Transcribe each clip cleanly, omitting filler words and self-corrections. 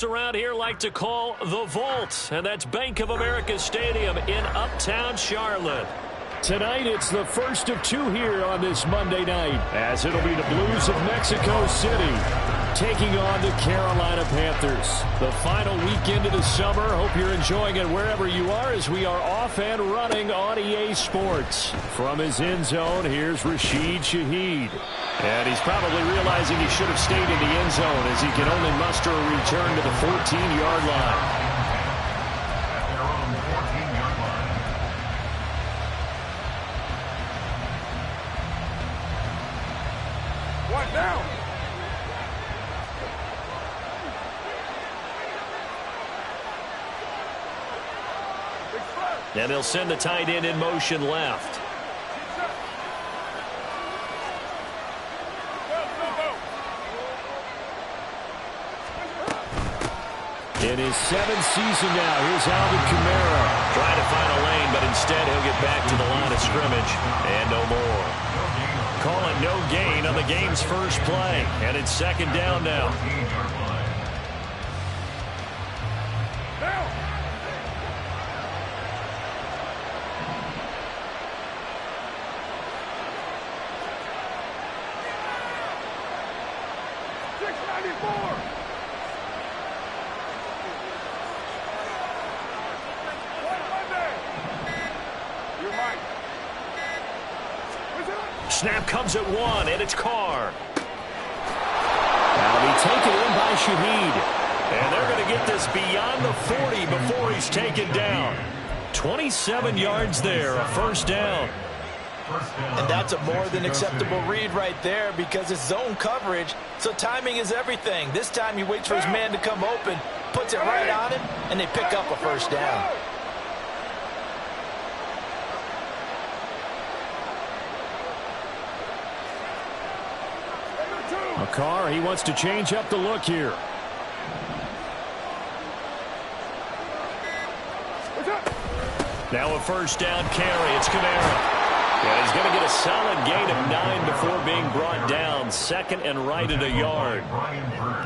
Around here like to call the Vault, and that's Bank of America Stadium in Uptown Charlotte. Tonight, it's the first of two here on this Monday night, as it'll be the Blues of Mexico City taking on the Carolina Panthers. The final weekend of the summer. Hope you're enjoying it wherever you are as we are off and running on EA Sports. From his end zone, here's Rashid Shaheed. And he's probably realizing he should have stayed in the end zone as he can only muster a return to the 14-yard line. And they'll send the tight end in motion left. In his seventh season now, here's Alvin Kamara. Trying to find a lane, but instead he'll get back to the line of scrimmage. And no more. Calling no gain on the game's first play. And it's second down now. Snap comes at one, and it's Carr. That'll be taken in by Shaheed. And they're going to get this beyond the 40 before he's taken down. 27 yards there, a first down. And that's a more than acceptable read right there because it's zone coverage, so timing is everything. This time he waits for his man to come open, puts it right on him, and they pick up a first down. Carr, he wants to change up the look here. Now a first down carry. It's Kamara. Yeah, he's going to get a solid gain of 9 before being brought down. Second and right at a yard.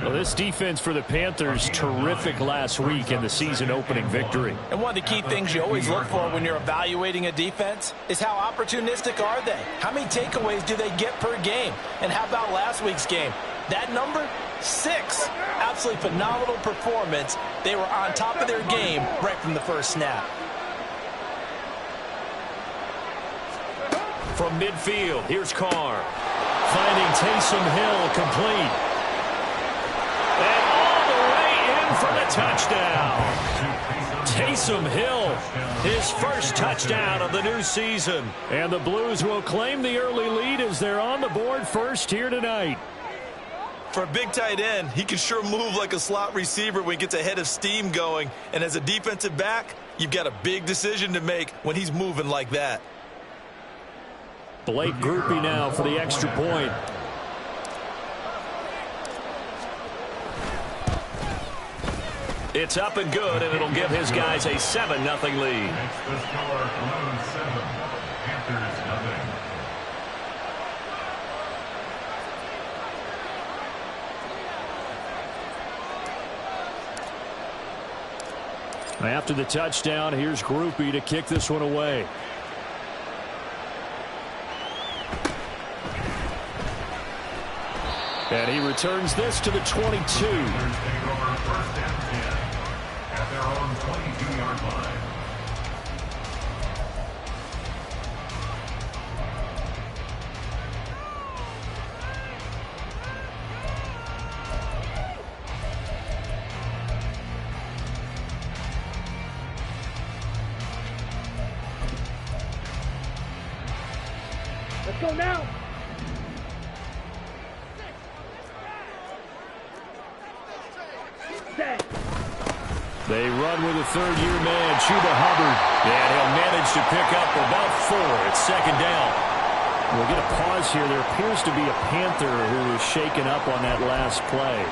Well, this defense for the Panthers, terrific last week in the season-opening victory. And one of the key things you always look for when you're evaluating a defense is how opportunistic are they? How many takeaways do they get per game? And how about last week's game? That number? 6. Absolutely phenomenal performance. They were on top of their game right from the first snap. From midfield, here's Carr. Finding Taysom Hill complete. And all the way in for the touchdown. Taysom Hill, his first touchdown of the new season. And the Blues will claim the early lead as they're on the board first here tonight. For a big tight end, he can sure move like a slot receiver when he gets a head of steam going. And as a defensive back, you've got a big decision to make when he's moving like that. Blake Grupe now for the extra point. It's up and good, and it'll give his guys a 7-0 lead. After the touchdown, here's Grupe to kick this one away. And he returns this to the 22. At their own 22-yard line. Let's go now. They run with a third-year man, Chuba Hubbard. And he'll manage to pick up about 4. It's second down. We'll get a pause here. There appears to be a Panther who was shaken up on that last play.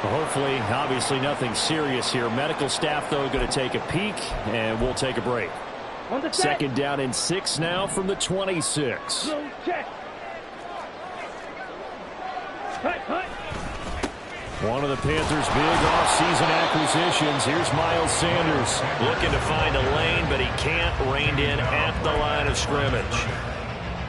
Well, hopefully, obviously nothing serious here. Medical staff, though, going to take a peek, and we'll take a break. Second down and 6 now from the 26. Check. Cut. One of the Panthers' big offseason acquisitions. Here's Miles Sanders. Looking to find a lane, but he can't. Reined in at the line of scrimmage.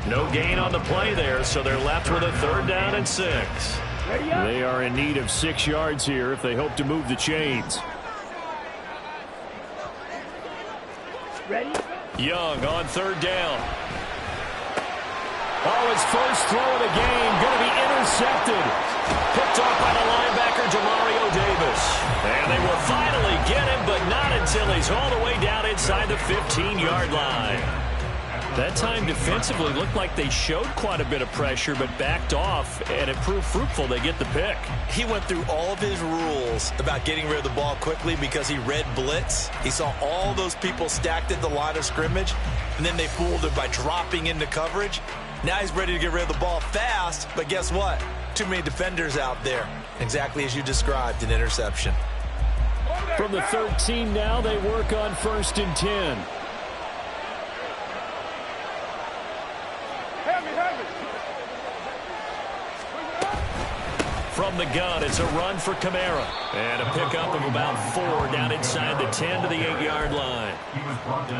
No gain on the play there, so they're left with a 3rd down and 6. They are in need of 6 yards here if they hope to move the chains. Ready? Young on 3rd down. Oh, his first throw of the game going to be intercepted. Picked off by the linebacker, Demario Davis. And they will finally get him, but not until he's all the way down inside the 15-yard line. That time defensively looked like they showed quite a bit of pressure, but backed off, and it proved fruitful. They get the pick. He went through all of his rules about getting rid of the ball quickly because he read blitz. He saw all those people stacked at the line of scrimmage, and then they fooled him by dropping into coverage. Now he's ready to get rid of the ball fast, but guess what? Too many defenders out there. Exactly as you described, an interception. From the 13 now, they work on 1st and 10. From the gun, it's a run for Kamara. And a pickup of about 4 down inside the 10 to the 8-yard line.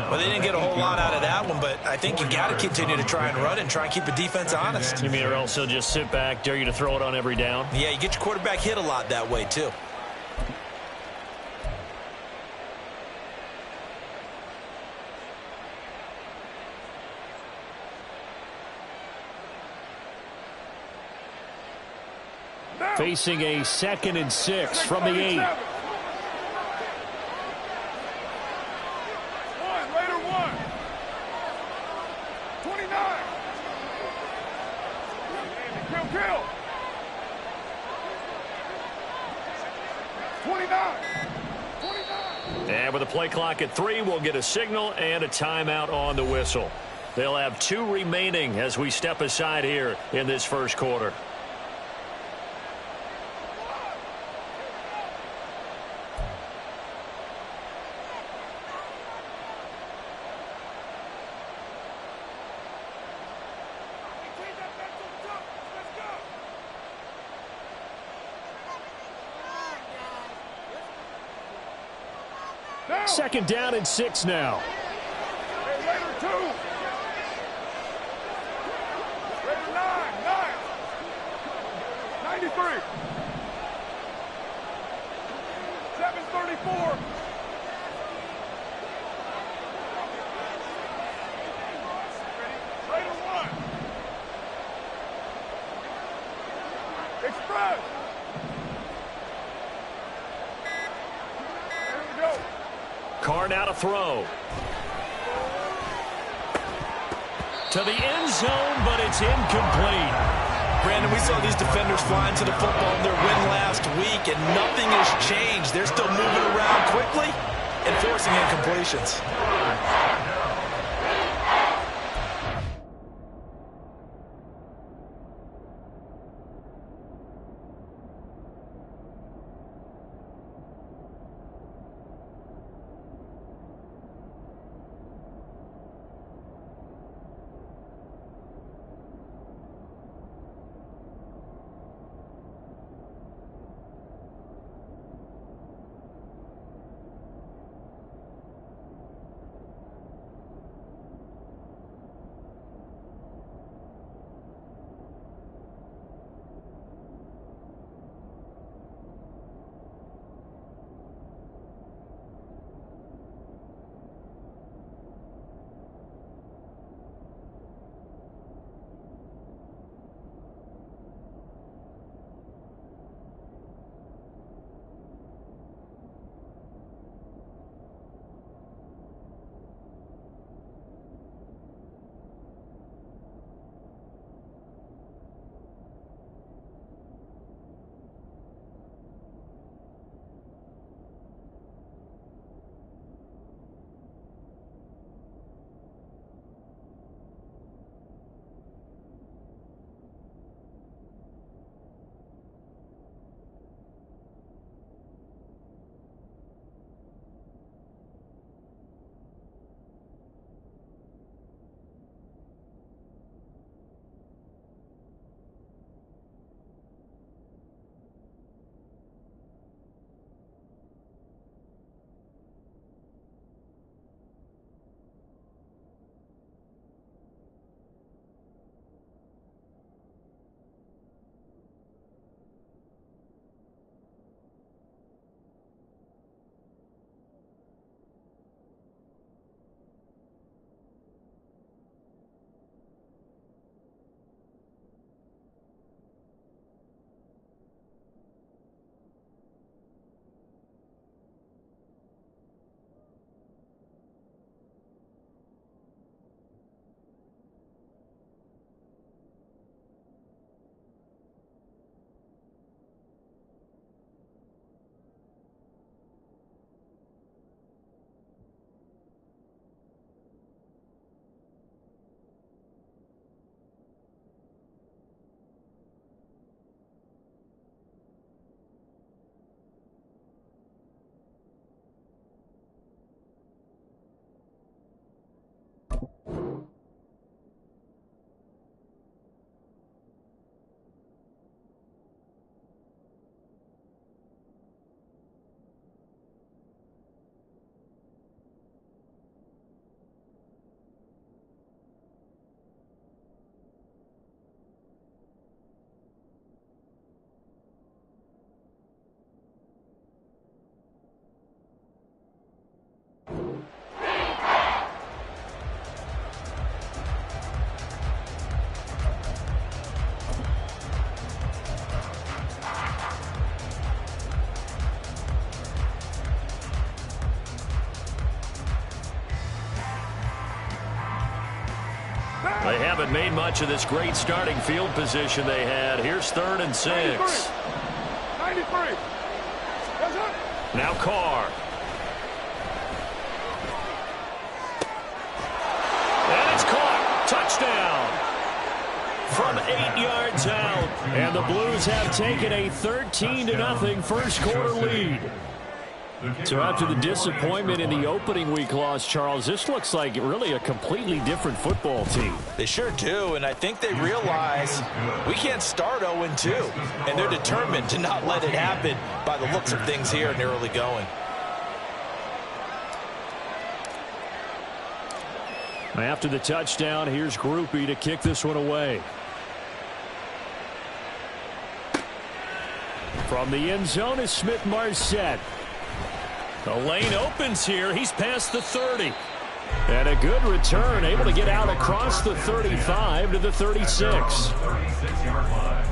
Well, they didn't get a whole lot out of that one, but I think you got to continue to try and run and try and keep the defense honest. You mean or else he'll just sit back, dare you to throw it on every down? Yeah, you get your quarterback hit a lot that way, too. Facing a 2nd and 6 from the 8. Raider 1. 29. Kill. 29. And with the play clock at 3, we'll get a signal and a timeout on the whistle. They'll have 2 remaining as we step aside here in this first quarter. Second down and 6 now. Raider 2. Raider 9. 93. 734. Raider 1. Express. Here we go. Carr now to throw. To the end zone, but it's incomplete. Brandon, we saw these defenders flying to the football in their win last week, and nothing has changed. They're still moving around quickly and forcing incompletions. They haven't made much of this great starting field position they had. Here's 3rd and 6. 93. Now Carr. And it's caught. Touchdown. From 8 yards out. And the Blues have taken a 13-0 first quarter lead. So after the disappointment in the opening week loss, Charles, this looks like really a completely different football team. They sure do, and I think they realize we can't start 0-2, and they're determined to not let it happen by the looks of things here in the early going. After the touchdown, here's Grupe to kick this one away. From the end zone is Smith-Marsette. The lane opens here. He's past the 30. And a good return, able to get out across the 35 to the 36. 36-yard line.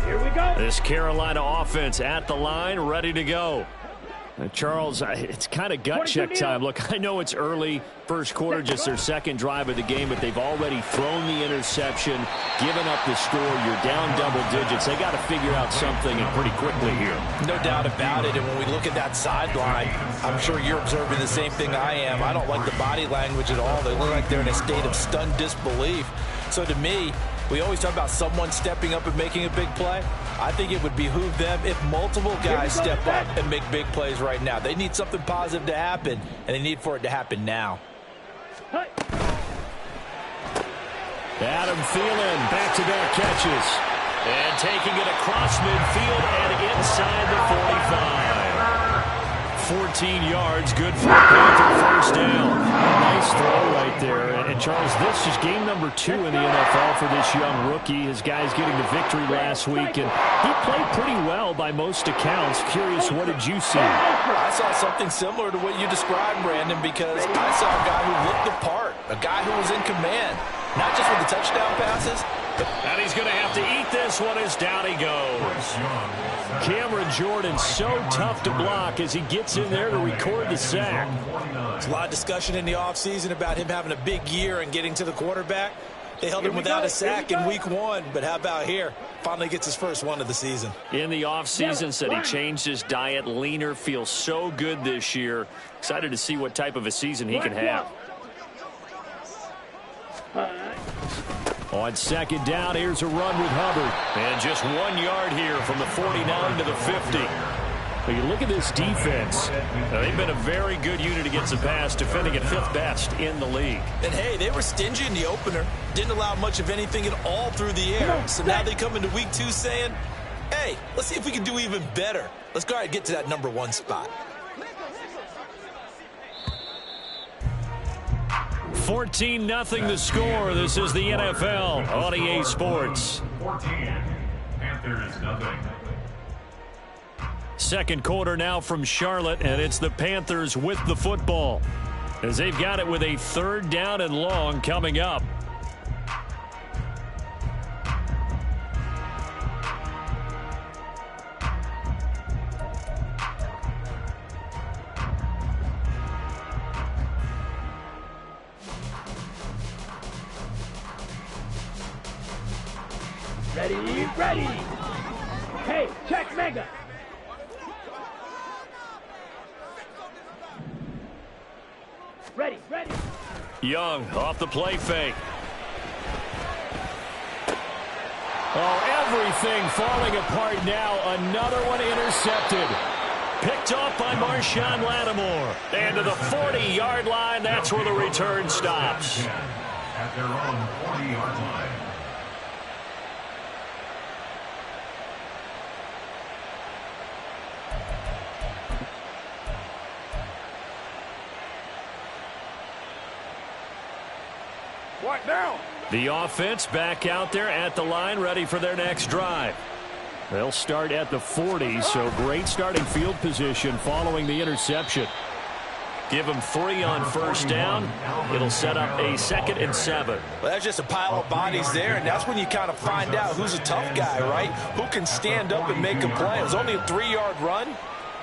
Here we go. This Carolina offense at the line, ready to go. Charles, it's kind of gut check time. Look, I know it's early, first quarter, just their second drive of the game, but they've already thrown the interception, given up the score. You're down double digits. They got to figure out something, and pretty quickly here. No doubt about it, and when we look at that sideline, I'm sure you're observing the same thing I am. I don't like the body language at all. They look like they're in a state of stunned disbelief. So to me, we always talk about someone stepping up and making a big play. I think it would behoove them if multiple guys step up and make big plays right now. They need something positive to happen, and they need for it to happen now. Adam Thielen, back-to-back catches. And taking it across midfield and inside the 45. 14 yards, good for a Panther first down. Nice throw right there. And Charles, this is game number 2 in the NFL for this young rookie. His guys getting the victory last week, and he played pretty well by most accounts. Curious, what did you see? I saw something similar to what you described, Brandon, because I saw a guy who looked the part, a guy who was in command, not just with the touchdown passes. And he's going to have to eat this one as down he goes. Cameron Jordan so tough to block as he gets in there to record the sack. There's a lot of discussion in the offseason about him having a big year and getting to the quarterback. They held him without a sack in week 1, but how about here? Finally gets his first one of the season. In the offseason, said he changed his diet, leaner, feels so good this year. Excited to see what type of a season he can have. On second down, here's a run with Hubbard. And just 1 yard here from the 49 to the 50. But you look at this defense. They've been a very good unit against the pass, defending at 5th best in the league. And, hey, they were stingy in the opener. Didn't allow much of anything at all through the air. So now they come into week 2 saying, hey, let's see if we can do even better. Let's go ahead and get to that number 1 spot. 14-0 the score. This is the NFL on EA Sports. 14. Panthers nothing. Second quarter now from Charlotte, and it's the Panthers with the football, as they've got it with a 3rd down and long coming up. Ready. Hey, check mega. Ready. Young off the play fake. Oh, everything falling apart now. Another one intercepted. Picked off by Marshawn Lattimore. And to the 40-yard line, that's where the return stops. At their own 40-yard line. What down? The offense back out there at the line, ready for their next drive. They'll start at the 40, so great starting field position following the interception. Give him 3 on first down. It'll set up a 2nd and 7. Well, that's just a pile of bodies there, and that's when you kind of find out who's a tough guy, right? Who can stand up and make a play. It was only a 3-yard run,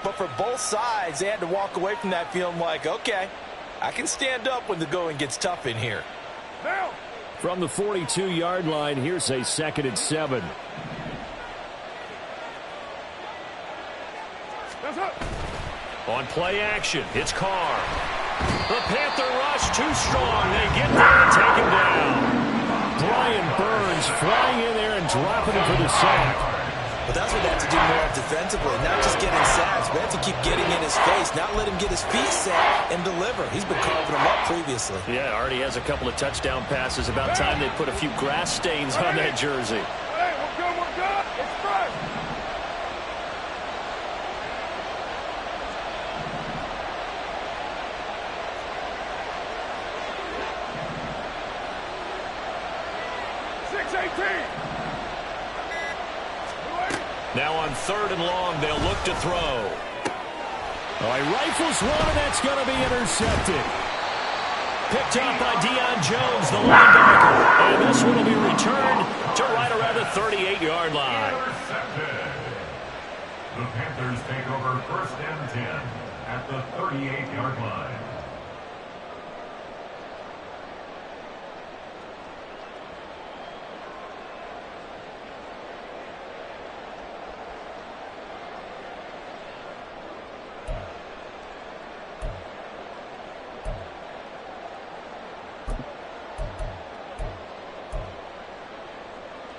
but for both sides, they had to walk away from that feeling like, okay, I can stand up when the going gets tough in here. From the 42-yard line, here's a 2nd and 7. On play action, it's Carr. The Panther rush too strong. They get there and take him down. Brian Burns flying in there and dropping him for the sack. But that's what they have to do more defensively, not just getting sacks, but have to keep getting in his face, not let him get his feet set and deliver. He's been carving them up previously. Yeah, already has a couple of touchdown passes. About time they put a few grass stains on that jersey. Hey, we're good. It's fresh. Now on 3rd and long, they'll look to throw. Oh, he rifles one, and that's going to be intercepted. Picked up by Deion Jones, the linebacker. And this one will be returned to right around the 38-yard line. The Panthers take over 1st and 10 at the 38-yard line.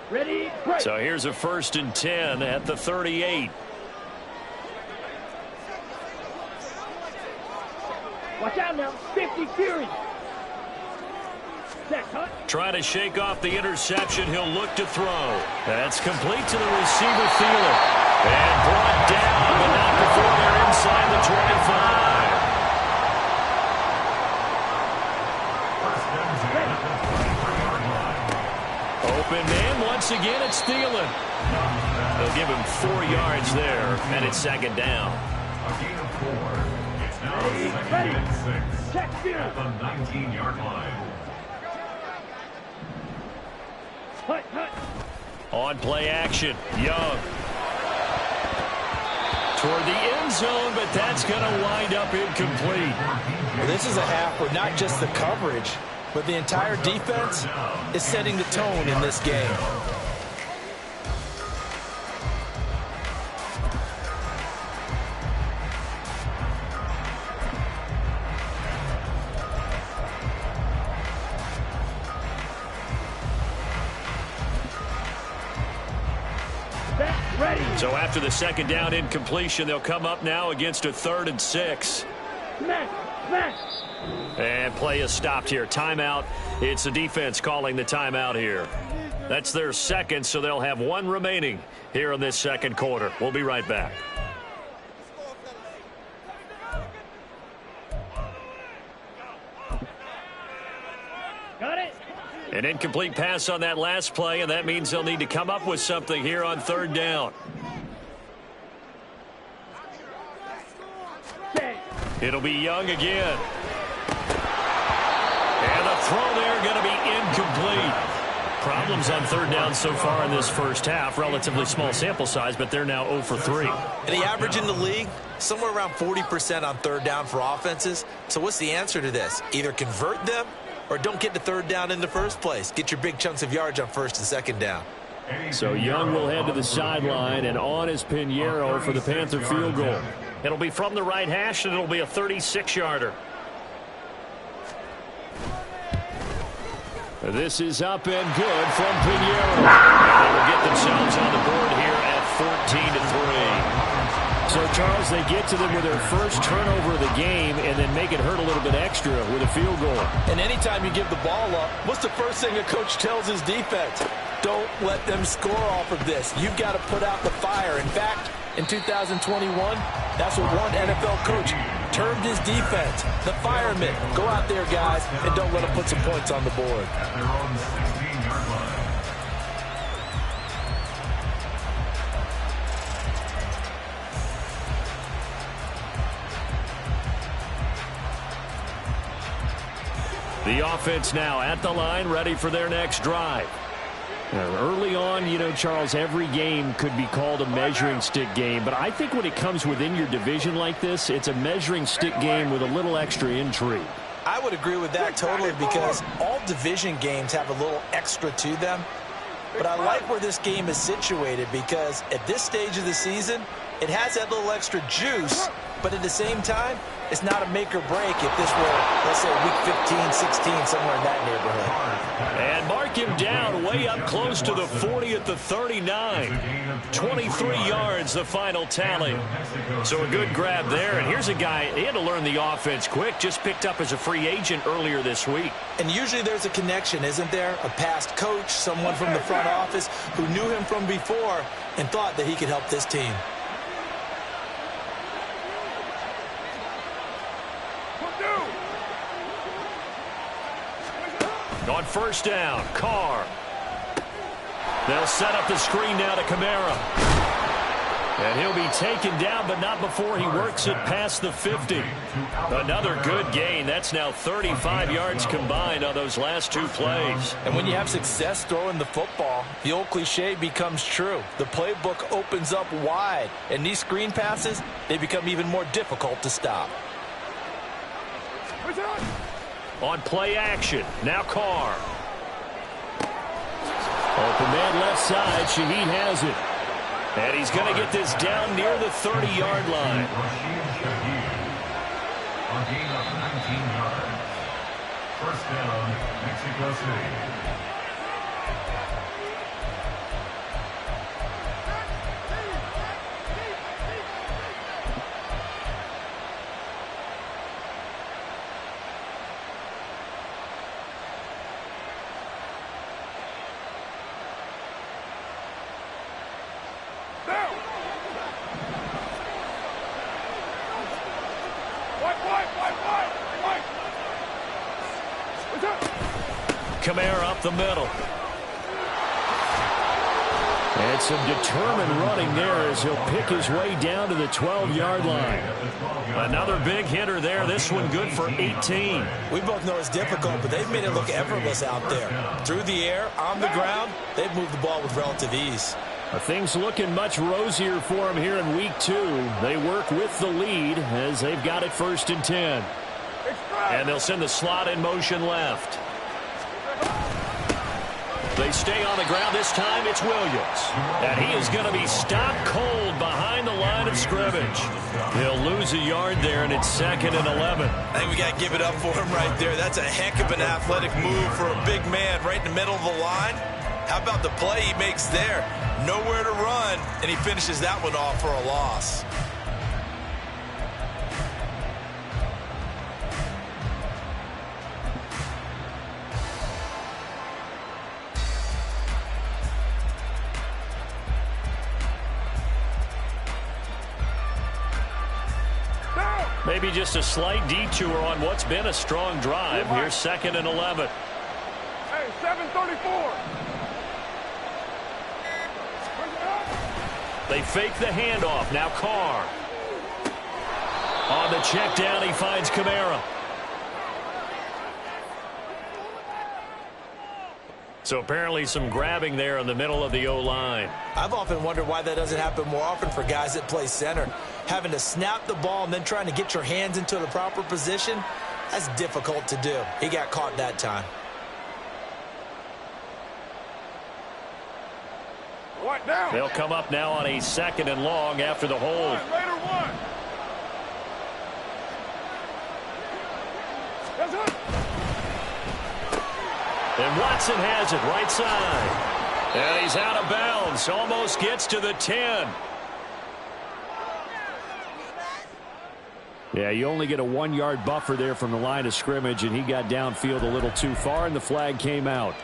Ready, break. So here's a 1st and 10 at the 38. Watch out now. 50 Fury. Set, cut. Trying to shake off the interception. He'll look to throw. That's complete to the receiver, Thielen. And brought down, but not before they're inside the 25. Open man, once again, it's Thielen. They'll give him 4 yards there, and it's 2nd down. A gain of 4. It's now 2nd and 6 Check Fury. at the 19-yard line. Cut. On play action, Young. Toward the end zone, but that's going to wind up incomplete. Well, this is a half where not just the coverage, but the entire defense is setting the tone in this game. Ready. So after the 2nd down incompletion, they'll come up now against a 3rd and 6. Smash. And play is stopped here. Timeout. It's the defense calling the timeout here. That's their 2nd, so they'll have 1 remaining here in this 2nd quarter. We'll be right back. Got it. An incomplete pass on that last play, and that means they'll need to come up with something here on 3rd down. It'll be Young again. And the throw there going to be incomplete. Problems on 3rd down so far in this first half. Relatively small sample size, but they're now 0 for 3. And the average in the league, somewhere around 40% on 3rd down for offenses. So what's the answer to this? Either convert them or don't get to 3rd down in the first place. Get your big chunks of yards on 1st and 2nd down. So Young will head to the sideline, and on is Pinheiro for the Panther field goal. It'll be from the right hash, and it'll be a 36-yarder. This is up and good from Pinheiro. And they will get themselves on the board here at 14-3. So, Charles, they get to them with their first turnover of the game and then make it hurt a little bit extra with a field goal. And anytime you give the ball up, what's the first thing a coach tells his defense? Don't let them score off of this. You've got to put out the fire. In fact, in 2021, that's what one NFL coach termed his defense, the firemen. Go out there, guys, and don't let them put some points on the board. At their own 16-yard line. The offense now at the line, ready for their next drive. Now, early on, you know, Charles, every game could be called a measuring stick game. But I think when it comes within your division like this, it's a measuring stick game with a little extra intrigue. I would agree with that totally because all division games have a little extra to them. But I like where this game is situated because at this stage of the season, it has that little extra juice, but at the same time, it's not a make or break if this were, let's say, week 15, 16, somewhere in that neighborhood. And mark him down way up close to the 40 at the 39. 23 yards, the final tally. So a good grab there. And here's a guy, he had to learn the offense quick, just picked up as a free agent earlier this week. And usually there's a connection, isn't there? A past coach, someone from the front office who knew him from before and thought that he could help this team. On first down, Carr. They'll set up the screen now to Kamara. And he'll be taken down, but not before he works it past the 50. Another good gain. That's now 35 yards combined on those last two plays. And when you have success throwing the football, the old cliche becomes true. The playbook opens up wide. And these screen passes, they become even more difficult to stop. On play action, now Carr. Open man left side, Shaheed has it. And he's going to get this down near the 30-yard line. A gain of 19 yards. First down, Mexico City. Kamara up the middle. And some determined running there as he'll pick his way down to the 12-yard line. Another big hitter there. This one good for 18. We both know it's difficult, but they've made it look effortless out there. Through the air, on the ground, they've moved the ball with relative ease. Things looking much rosier for him here in week 2. They work with the lead as they've got it 1st and 10. And they'll send the slot in motion left. They stay on the ground. This time it's Williams. And he is going to be stopped cold behind the line of scrimmage. He'll lose a yard there, and it's 2nd and 11. I think we got to give it up for him right there. That's a heck of an athletic move for a big man right in the middle of the line. How about the play he makes there? Nowhere to run, and he finishes that one off for a loss. Maybe just a slight detour on what's been a strong drive. Here's 2nd and 11. Hey, 734. They fake the handoff. Now Carr. On the check down, he finds Kamara. So apparently some grabbing there in the middle of the O-line. I've often wondered why that doesn't happen more often for guys that play center. Having to snap the ball and then trying to get your hands into the proper position, that's difficult to do. He got caught that time. What now? They'll come up now on a 2nd and long after the hold. Raider one. Yes, sir. And Watson has it right side. And he's out of bounds. Almost gets to the 10. Yeah, you only get a 1-yard buffer there from the line of scrimmage, and he got downfield a little too far, and the flag came out.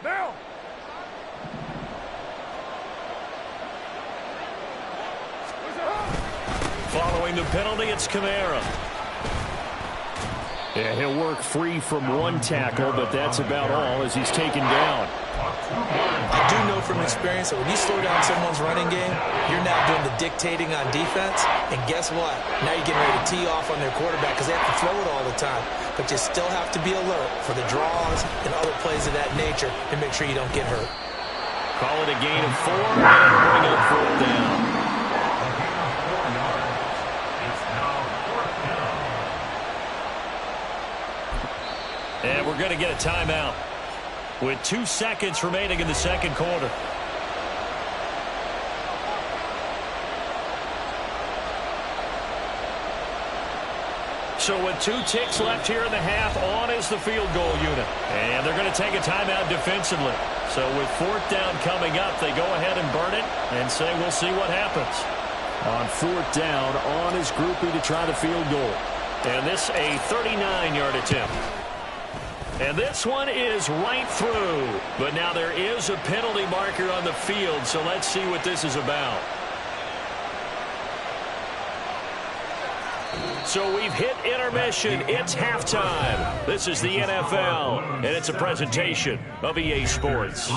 Now. Following the penalty, it's Kamara. Yeah, he'll work free from one tackle, but that's about all as he's taken down. I do know from experience that when you slow down someone's running game, you're now doing the dictating on defense. And guess what? Now you're getting ready to tee off on their quarterback because they have to throw it all the time. But you still have to be alert for the draws and other plays of that nature and make sure you don't get hurt. Call it a gain of 4 and bring up 4th down. And we're going to get a timeout with 2 seconds remaining in the second quarter. So with 2 ticks left here in the half, on is the field goal unit. And they're going to take a timeout defensively. So with 4th down coming up, they go ahead and burn it and say we'll see what happens. On 4th down, on is grouping to try the field goal. And this a 39-yard attempt. And this one is right through. But now there is a penalty marker on the field, so let's see what this is about. So we've hit intermission. It's halftime. This is the NFL, and it's a presentation of EA Sports.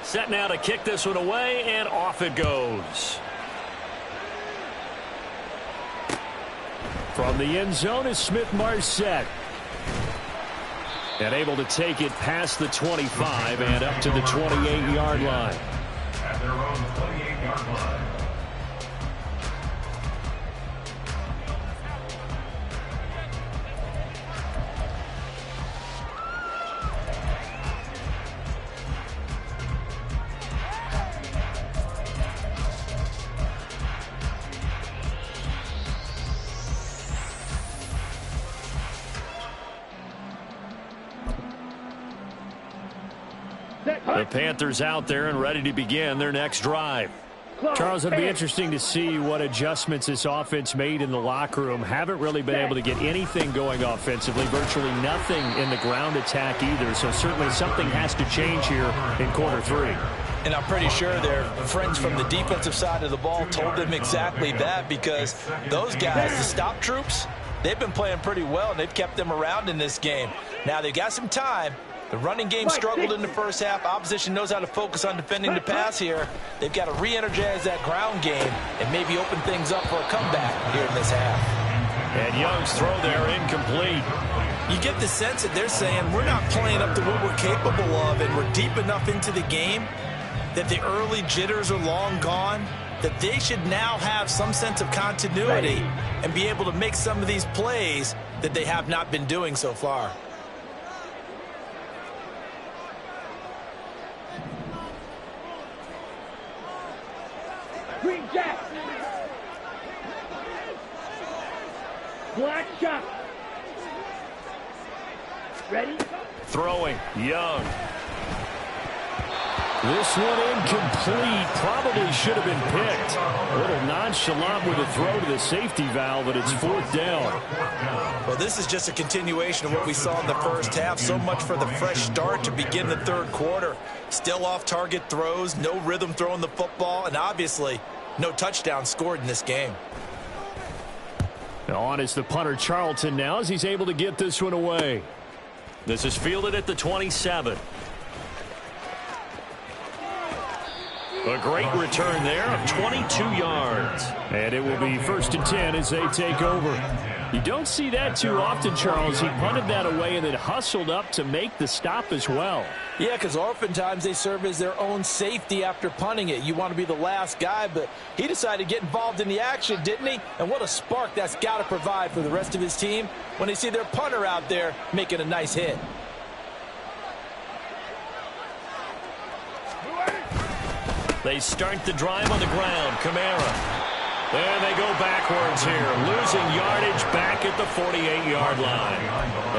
Set now to kick this one away, and off it goes. From the end zone is Smith-Marsette. And able to take it past the 25 and up to the 28-yard line. At their own 28-yard line. The Panthers out there and ready to begin their next drive. Charles, it'll be interesting to see what adjustments this offense made in the locker room. Haven't really been able to get anything going offensively, virtually nothing in the ground attack either. So certainly something has to change here in quarter 3. And I'm pretty sure their friends from the defensive side of the ball told them exactly that, because those guys, the stop troops, they've been playing pretty well, and they've kept them around in this game. Now they've got some time. The running game struggled in the first half. Opposition knows how to focus on defending the pass here. They've got to re-energize that ground game and maybe open things up for a comeback here in this half. And Young's throw there incomplete. You get the sense that they're saying we're not playing up to what we're capable of, and we're deep enough into the game that the early jitters are long gone, that they should now have some sense of continuity and be able to make some of these plays that they have not been doing so far. Green Jack. Black shot. Ready? Throwing. Young. This one incomplete. Probably should have been picked. A little nonchalant with a throw to the safety valve, but it's 4th down. Well, this is just a continuation of what we saw in the first half. So much for the fresh start to begin the third quarter. Still off-target throws, no rhythm throwing the football, and obviously no touchdown scored in this game. On is the punter Charlton now as he's able to get this one away. This is fielded at the 27. A great return there of 22 yards. And it will be 1st and 10 as they take over. You don't see that too often, Charles. He punted that away and then hustled up to make the stop as well. Yeah, because oftentimes they serve as their own safety after punting it. You want to be the last guy, but he decided to get involved in the action, didn't he? And what a spark that's got to provide for the rest of his team when they see their punter out there making a nice hit. They start the drive on the ground. Kamara. And they go backwards here, losing yardage back at the 48-yard line.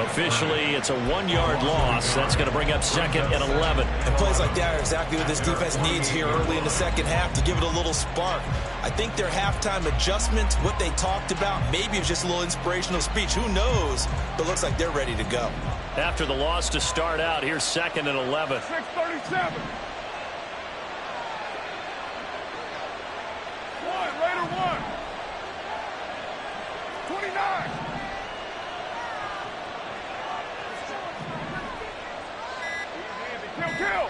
Officially, it's a 1-yard loss. That's going to bring up second and 11. And plays like that are exactly what this defense needs here early in the second half to give it a little spark. I think their halftime adjustments, what they talked about, maybe it was just a little inspirational speech. Who knows? But it looks like they're ready to go. After the loss to start out, here's second and 11. 6:37. Raider 1. 29. Kill.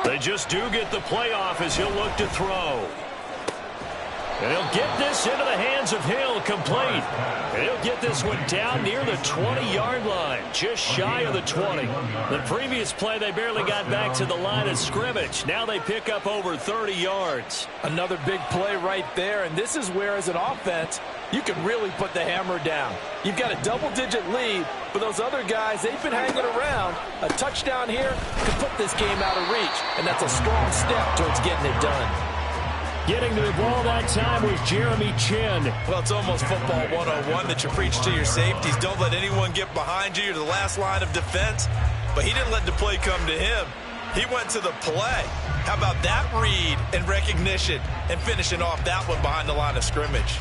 They just do get the playoff as he'll look to throw. And he'll get this into the hands of Hill, complete. And he'll get this one down near the 20-yard line, just shy of the 20. The previous play, they barely got back to the line of scrimmage. Now they pick up over 30 yards. Another big play right there, and this is where, as an offense, you can really put the hammer down. You've got a double-digit lead, but those other guys, they've been hanging around. A touchdown here could put this game out of reach, and that's a strong step towards getting it done. Getting to the ball that time was Jeremy Chinn. Well, it's almost football 101 that you preach to your safeties. Don't let anyone get behind you. You're the last line of defense. But he didn't let the play come to him. He went to the play. How about that read and recognition and finishing off that one behind the line of scrimmage?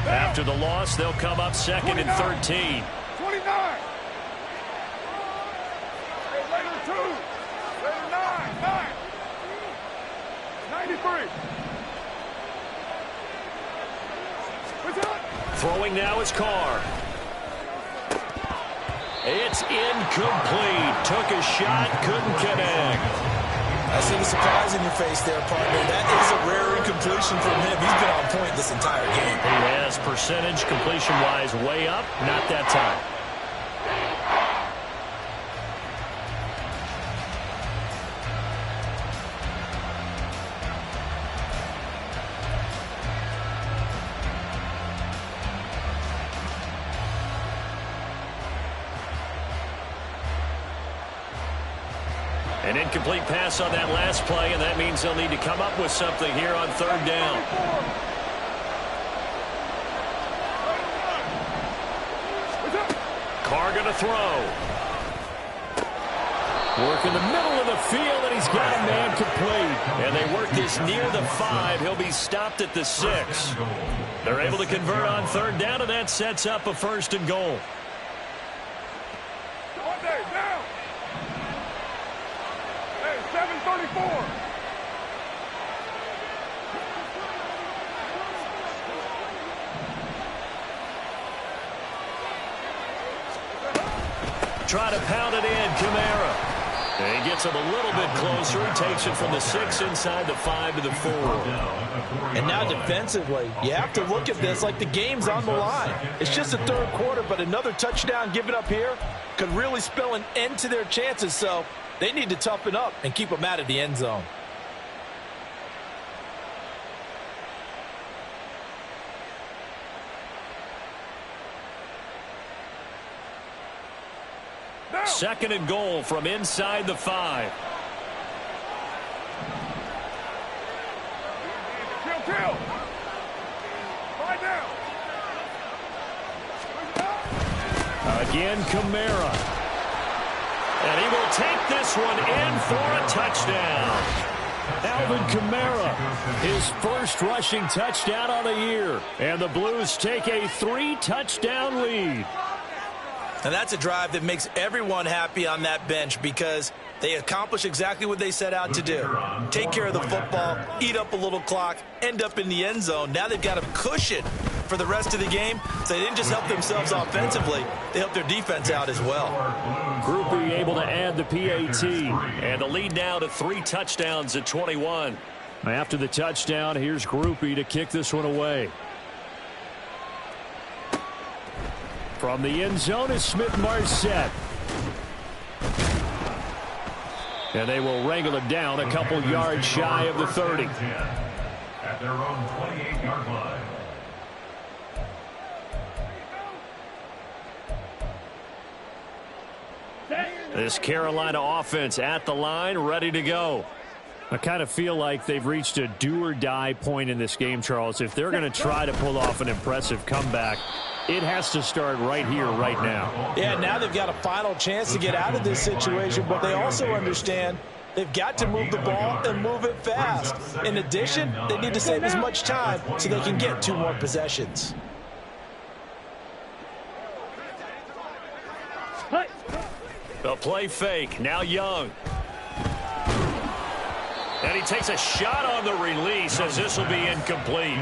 After the loss, they'll come up second and 13. 29. Raider 2. Raider 9. 93. Throwing now is Carr. It's incomplete. Took a shot, couldn't connect. I see the surprise in your face there, partner. That is a rare incompletion from him. He's been on point this entire game. He has percentage completion-wise way up. Not that time. An incomplete pass on that last play, and that means they'll need to come up with something here on third down. Carr going to throw. Work in the middle of the field, and he's got a man complete. And they work this near the 5. He'll be stopped at the 6. They're able to convert on third down, and that sets up a first and goal. Down. Hey, 7:34. Try to pound it in, Kamara. And he gets him a little bit closer. He takes it from the 6 inside the 5 to the 4. And now defensively, you have to look at this like the game's on the line. It's just the third quarter, but another touchdown given up here could really spell an end to their chances. So they need to toughen up and keep them out of the end zone. Second and goal from inside the 5. Kill. Right down. Again, Kamara. And he will take this one in for a touchdown. Alvin Kamara, his first rushing touchdown on the year. And the Blues take a 3-touchdown lead. And that's a drive that makes everyone happy on that bench because they accomplish exactly what they set out to do. Take care of the football, eat up a little clock, end up in the end zone. Now they've got a cushion for the rest of the game. So they didn't just help themselves offensively, they helped their defense out as well. Grupe able to add the PAT. And the lead now to 3 touchdowns at 21. After the touchdown, here's Grupe to kick this one away. From the end zone is Smith-Marset. And they will wrangle it down a couple yards shy of the 30. At their own 28-yard line. This Carolina offense at the line, ready to go. I kind of feel like they've reached a do-or-die point in this game, Charles. If they're going to try to pull off an impressive comeback, it has to start right here, right now. Yeah, now they've got a final chance to get out of this situation, but they also understand they've got to move the ball and move it fast. In addition, they need to save as much time so they can get 2 more possessions. The play fake, now Young. And he takes a shot on the release as this will be incomplete.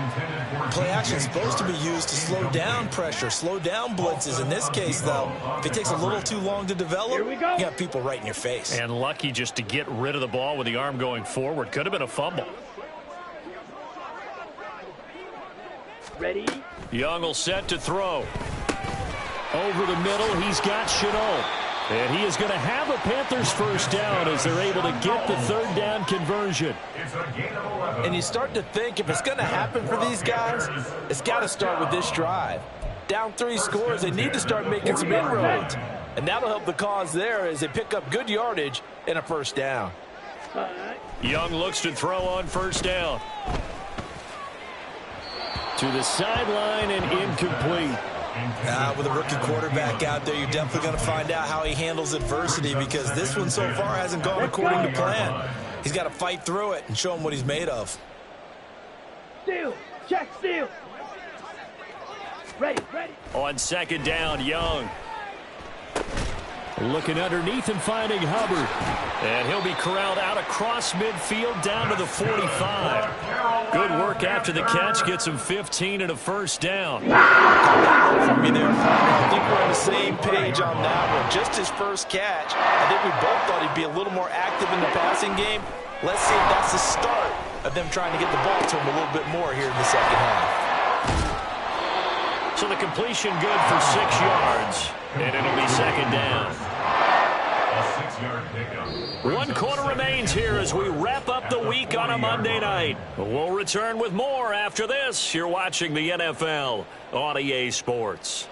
Play action is supposed to be used to slow down pressure, slow down blitzes. In this case, though, if it takes a little too long to develop, you got people right in your face. And lucky just to get rid of the ball with the arm going forward. Could have been a fumble. Ready? Young will set to throw. Over the middle, he's got Shenault. And he is going to have a Panthers first down as they're able to get the 3rd down conversion. And you start to think if it's going to happen for these guys, it's got to start with this drive. Down 3 scores, they need to start making some inroads. And that'll help the cause there as they pick up good yardage and a first down. Young looks to throw on first down. To the sideline and incomplete. With a rookie quarterback out there, you're definitely going to find out how he handles adversity because this one so far hasn't gone according to plan. He's got to fight through it and show him what he's made of. Steal. Check steal. Ready. On 2nd down, Young. Looking underneath and finding Hubbard. And he'll be corralled out across midfield down to the 45. Good work after the catch. Gets him 15 and a first down. I think we're on the same page on that one. Just his first catch. I think we both thought he'd be a little more active in the passing game. Let's see if that's the start of them trying to get the ball to him a little bit more here in the second half. So the completion good for 6 yards. And it'll be 2nd down. A 6-yard pickup. 1 quarter remains here as we wrap up the week on a Monday night. We'll return with more after this. You're watching the NFL on EA Sports.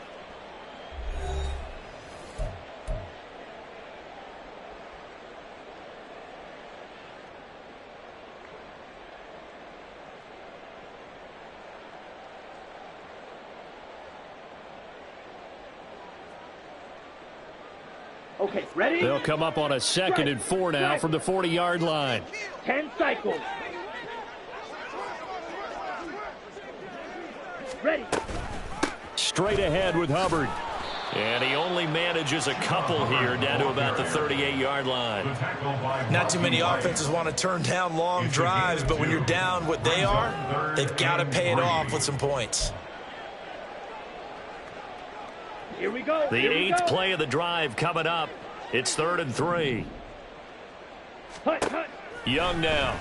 Okay, ready? They'll come up on a 2nd and 4 now from the 40-yard line. 10 cycles. Ready. Straight ahead with Hubbard. And he only manages a couple here down to about the 38-yard line. Not too many offenses want to turn down long drives, but when you're down what they are, they've got to pay it off with some points. Here we go. The 8th play of the drive coming up. It's 3rd and 3. Hut. Young now.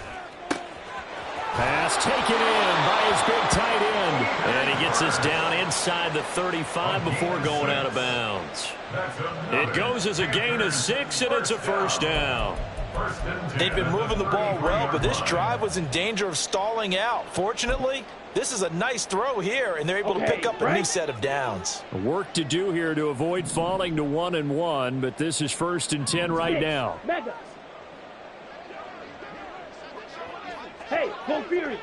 Pass taken in by his big tight end. And he gets this down inside the 35 before going out of bounds. It goes as a gain of 6, and it's a first down. They've been moving the ball well, but this drive was in danger of stalling out. Fortunately, this is a nice throw here, and they're able to pick up a new set of downs. Work to do here to avoid falling to 1-1, but this is 1st and 10 right now. Mega. Hey, full fury.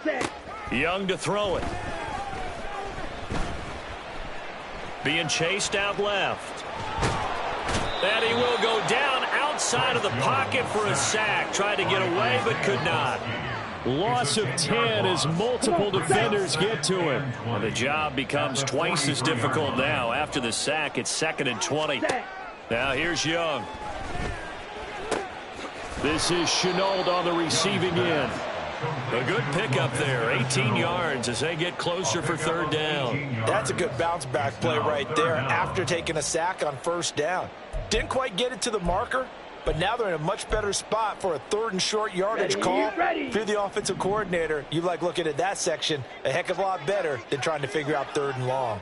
Set. Young to throw it. Being chased out left. And he will go down outside of the pocket for a sack. Tried to get away, but could not. Loss of 10 as multiple defenders get to him. And the job becomes twice as difficult now. After the sack, it's 2nd and 20. Now here's Young. This is Shenault on the receiving end. A good pickup there, 18 yards as they get closer for 3rd down. That's a good bounce-back play right there after taking a sack on 1st down. Didn't quite get it to the marker, but now they're in a much better spot for a 3rd and short yardage call. If you're the offensive coordinator, you like looking at that section a heck of a lot better than trying to figure out 3rd and long.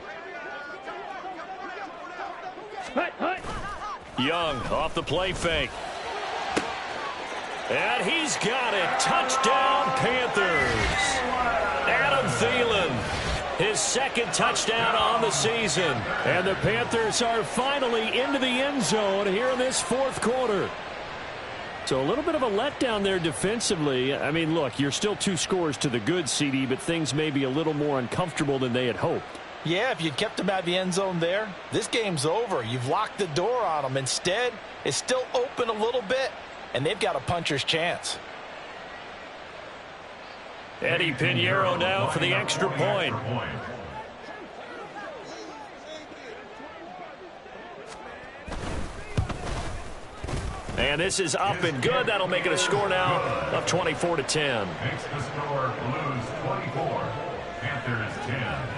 Hut. Young off the play fake. And he's got it. Touchdown, Panthers. Adam Thielen, his second touchdown on the season. And the Panthers are finally into the end zone here in this fourth quarter. So a little bit of a letdown there defensively. I mean, look, you're still 2 scores to the good, CD, but things may be a little more uncomfortable than they had hoped. Yeah, if you'd kept them out of the end zone there, this game's over. You've locked the door on them. Instead, it's still open a little bit, and they've got a puncher's chance. Eddie Pinheiro now for the extra point. And this is up and good. That'll make it a score now of 24-10. Makes the score Blues 24, Panthers 10.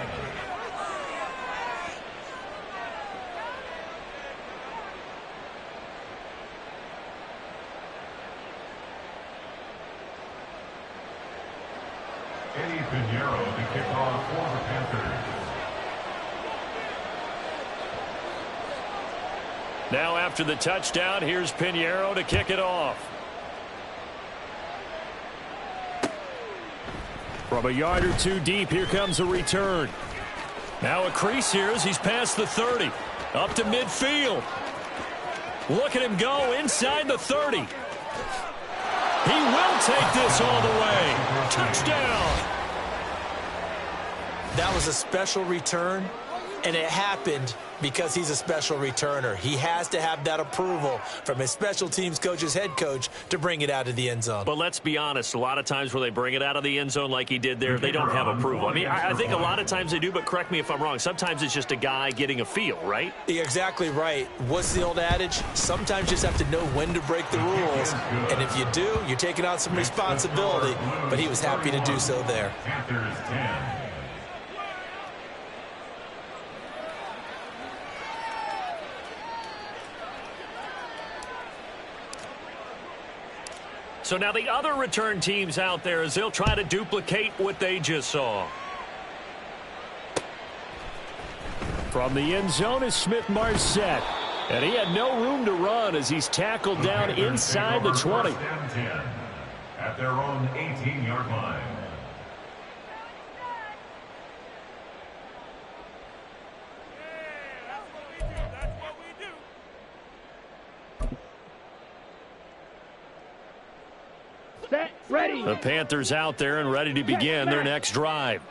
Eddie Pinheiro to kick off for the Panthers. Now after the touchdown, here's Pinheiro to kick it off. From a yard or 2 deep, here comes a return. Now a crease here as he's past the 30. Up to midfield. Look at him go inside the 30. He will take this all the way. Touchdown. That was a special return, and it happened because he's a special returner. He has to have that approval from his special teams coach's head coach to bring it out of the end zone. But let's be honest, a lot of times where they bring it out of the end zone like he did there, they don't have approval. I mean, I think a lot of times they do, but correct me if I'm wrong. Sometimes it's just a guy getting a feel, right? You're exactly right. What's the old adage? Sometimes you just have to know when to break the rules. And if you do, you're taking on some responsibility. But he was happy to do so there. Panthers 10. So now the other return teams out there as they'll try to duplicate what they just saw. From the end zone is Smith-Marsette. And he had no room to run as he's tackled down inside the 20. At their own 18-yard line. Set, ready. The Panthers out there and ready to begin their next drive.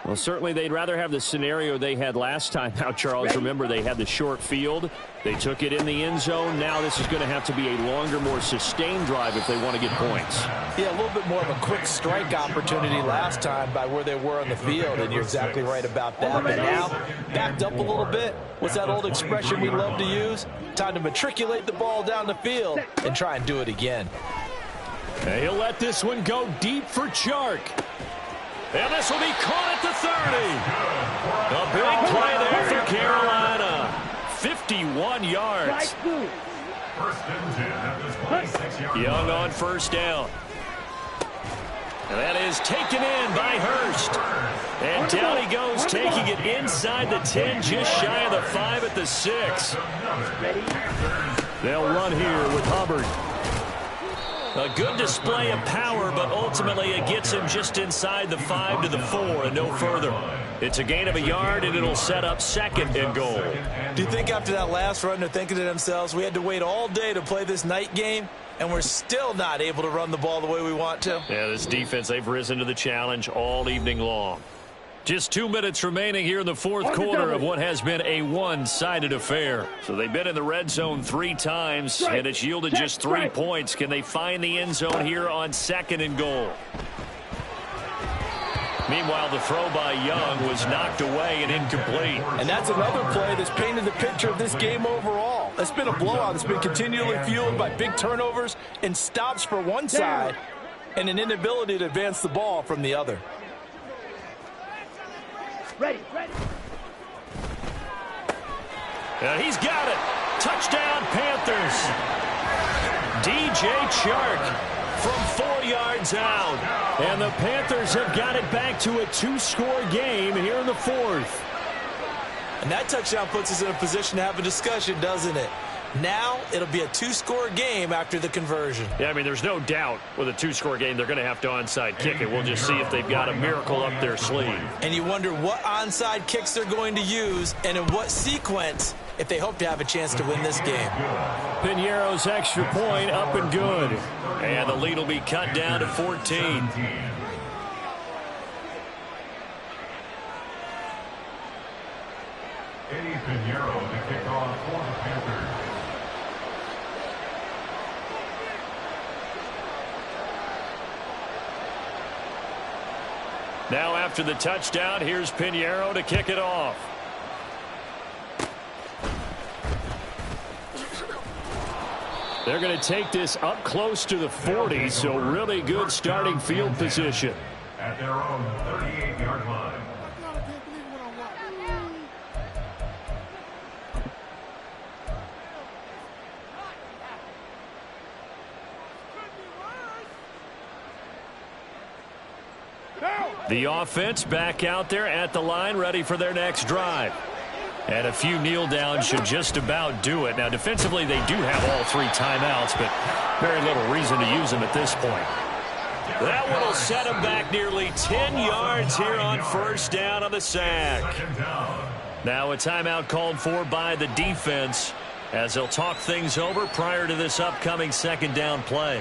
Well, certainly they'd rather have the scenario they had last time out, Charles. Remember, they had the short field. They took it in the end zone. Now this is going to have to be a longer, more sustained drive if they want to get points. Yeah, a little bit more of a quick strike opportunity last time by where they were on the field, and you're exactly right about that. But now, backed up a little bit. What's that old expression we love to use? Time to matriculate the ball down the field and try and do it again. And he'll let this one go deep for Chark. And this will be caught at the 30. A big play there for Carolina. 51 yards. First and 10 at this 26-yard line. Young on first down. And that is taken in by Hurst. And down he goes, taking it inside the 10, just shy of the 5 at the 6. They'll run here with Hubbard. A good display of power, but ultimately it gets him just inside the 5 to the 4 and no further. It's a gain of a yard, and it'll set up second and goal. Do you think after that last run they're thinking to themselves, we had to wait all day to play this night game, and we're still not able to run the ball the way we want to? Yeah, this defense, they've risen to the challenge all evening long. Just 2 minutes remaining here in the fourth quarter of what has been a one-sided affair. So they've been in the red zone 3 times, and it's yielded just 3 points. Can they find the end zone here on second and goal? Meanwhile, the throw by Young was knocked away and incomplete. And that's another play that's painted the picture of this game overall. It's been a blowout that's been continually fueled by big turnovers and stops for one side and an inability to advance the ball from the other. Ready, ready. He's got it. Touchdown, Panthers. DJ Chark from 4 yards out. And the Panthers have got it back to a 2-score game here in the fourth. And that touchdown puts us in a position to have a discussion, doesn't it? Now it'll be a two-score game after the conversion. Yeah, I mean, there's no doubt with a two-score game they're going to have to onside kick it. We'll just see if they've got a miracle up their sleeve. And you wonder what onside kicks they're going to use and in what sequence if they hope to have a chance to win this game. Piñeiro's extra point up and good. And the lead will be cut down to 14. Eddie Piñeiro to kick off for the Panthers. Now after the touchdown, here's Piñeiro to kick it off. They're going to take this up close to the 40, so really good starting field position. At their own 38-yard line. The offense back out there at the line, ready for their next drive. And a few kneel downs should just about do it. Now, defensively, they do have all three timeouts, but very little reason to use them at this point. That one will set them back nearly 10 yards here on first down on the sack. Now a timeout called for by the defense as they'll talk things over prior to this upcoming second down play.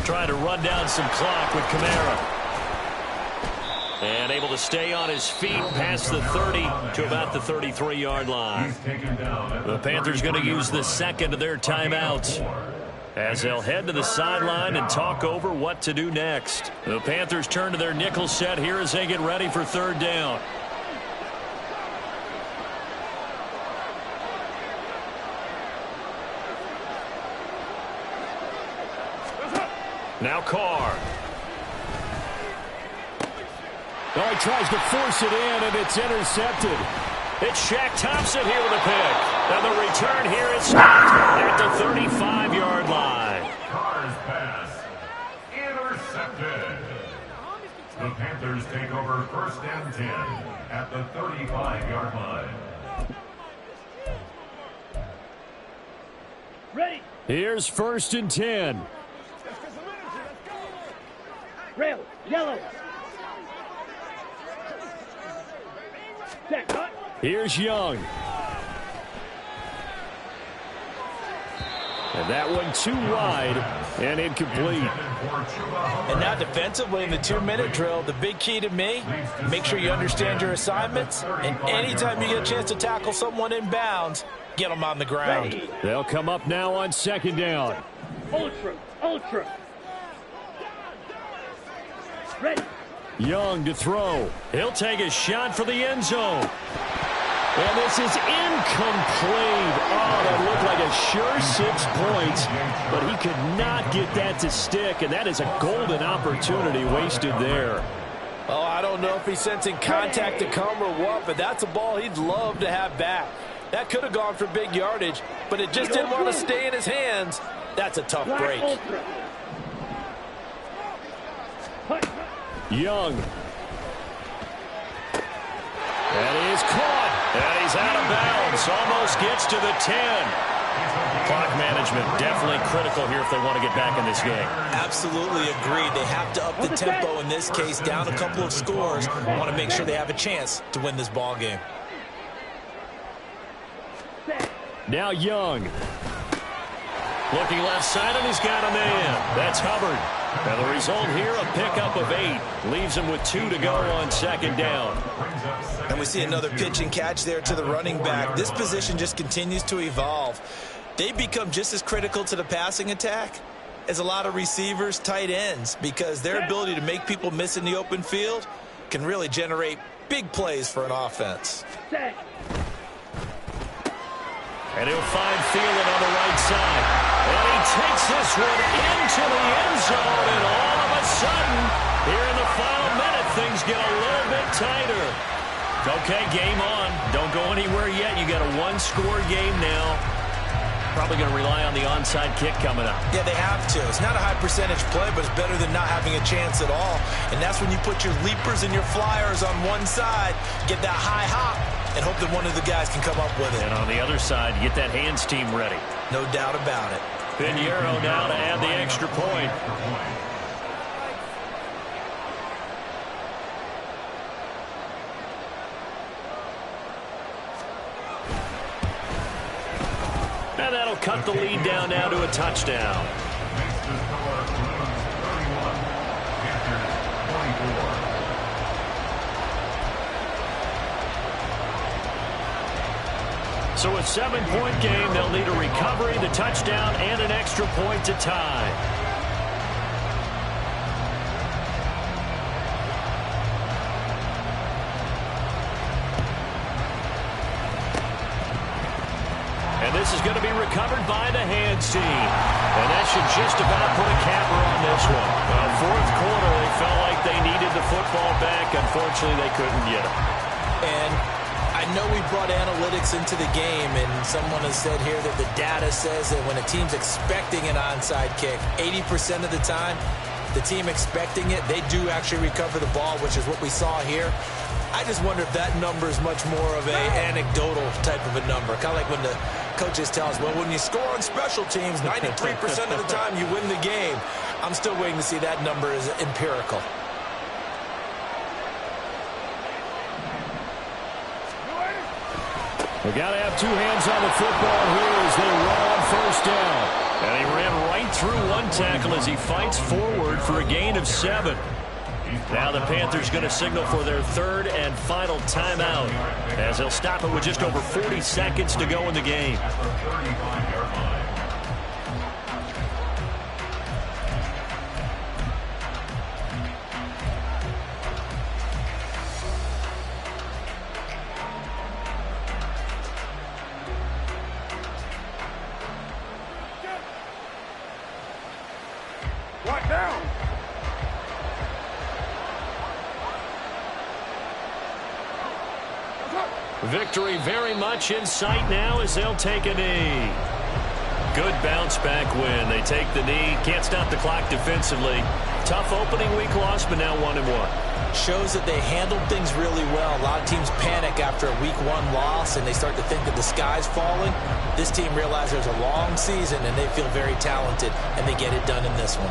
Trying to run down some clock with Kamara. And able to stay on his feet past the 30 to about the 33-yard line. The Panthers going to use the second of their timeouts as they'll head to the sideline and talk over what to do next. The Panthers turn to their nickel set here as they get ready for third down. Now Carr. Oh, he tries to force it in, and it's intercepted. It's Shaq Thompson here with a pick. And the return here is stopped at the 35-yard line. Carr's pass intercepted. The Panthers take over first and 10 at the 35-yard line. Ready. Here's first and 10. Rail. Yellow. Set. Cut. Here's Young. And that one too wide and incomplete. And now defensively in the 2-minute drill, the big key to me, make sure you understand your assignments, and anytime you get a chance to tackle someone in bounds, get them on the ground. Ready. They'll come up now on second down. Ultra. Ultra. Ready. Young to throw. He'll take a shot for the end zone. And this is incomplete. Oh, that looked like a sure 6 points, but he could not get that to stick, and that is a golden opportunity wasted there. Oh, I don't know if he's sensing contact to come or what, but that's a ball he'd love to have back. That could have gone for big yardage, but it just didn't want to stay in his hands. That's a tough break. Ultra. Cut. Young. And he is caught. And he's out of bounds. Almost gets to the 10. Clock management definitely critical here if they want to get back in this game. Absolutely agreed. They have to up the tempo in this case, down a couple of scores. Want to make sure they have a chance to win this ball game. Now Young. Looking left side, and he's got a man. That's Hubbard. And the result here, a pickup of 8. Leaves him with 2 to go on second down. And we see another pitch and catch there to the running back. This position just continues to evolve. They become just as critical to the passing attack as a lot of receivers, tight ends, because their ability to make people miss in the open field can really generate big plays for an offense. Set. And he'll find Thielen on the right side. And he takes this one into the end zone. And all of a sudden, here in the final minute, things get a little bit tighter. Okay, game on. Don't go anywhere yet. You got a one-score game now. Probably going to rely on the onside kick coming up. Yeah, they have to. It's not a high-percentage play, but it's better than not having a chance at all. And that's when you put your leapers and your flyers on one side, get that high hop, and hope that one of the guys can come up with it. And on the other side, get that hands team ready. No doubt about it. Pinheiro now to add the extra point. And that'll cut the lead down now to a touchdown. Makes the score Blues 31, Panthers 24. So a 7-point game, they'll need a recovery, the touchdown, and an extra point to tie. And this is going to be recovered by the hands team. And that should just about put a capper on this one. Fourth quarter, they felt like they needed the football back. Unfortunately, they couldn't get it. And I know we brought analytics into the game, and someone has said here that the data says that when a team's expecting an onside kick, 80% of the time, the team expecting it, they do actually recover the ball, which is what we saw here. I just wonder if that number is much more of a anecdotal type of a number. Kind of like when the coaches tell us, well, when you score on special teams, 93% of the time you win the game. I'm still waiting to see that number is empirical. They got to have two hands on the football here as they run on first down. And he ran right through one tackle as he fights forward for a gain of 7. Now the Panthers going to signal for their third and final timeout as they'll stop it with just over 40 seconds to go in the game. At the 35-yard line. Right down. Victory very much in sight now as they'll take a knee. Good bounce back win. They take the knee. Can't stop the clock defensively. Tough opening week loss, but now 1-1. Shows that they handled things really well. A lot of teams panic after a week 1 loss, and they start to think that the sky's falling. This team realizes there's a long season, and they feel very talented, and they get it done in this one.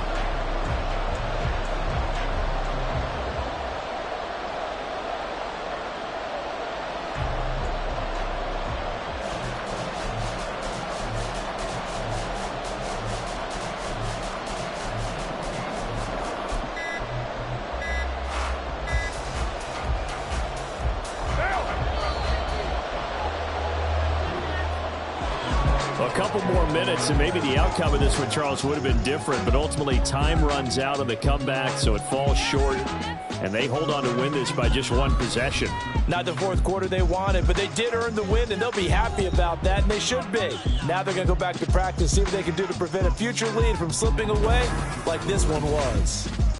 A couple more minutes, and maybe the outcome of this one, Charles, would have been different, but ultimately time runs out on the comeback, so it falls short, and they hold on to win this by just 1 possession. Not the fourth quarter they wanted, but they did earn the win, and they'll be happy about that, and they should be. Now they're going to go back to practice, see what they can do to prevent a future lead from slipping away like this one was.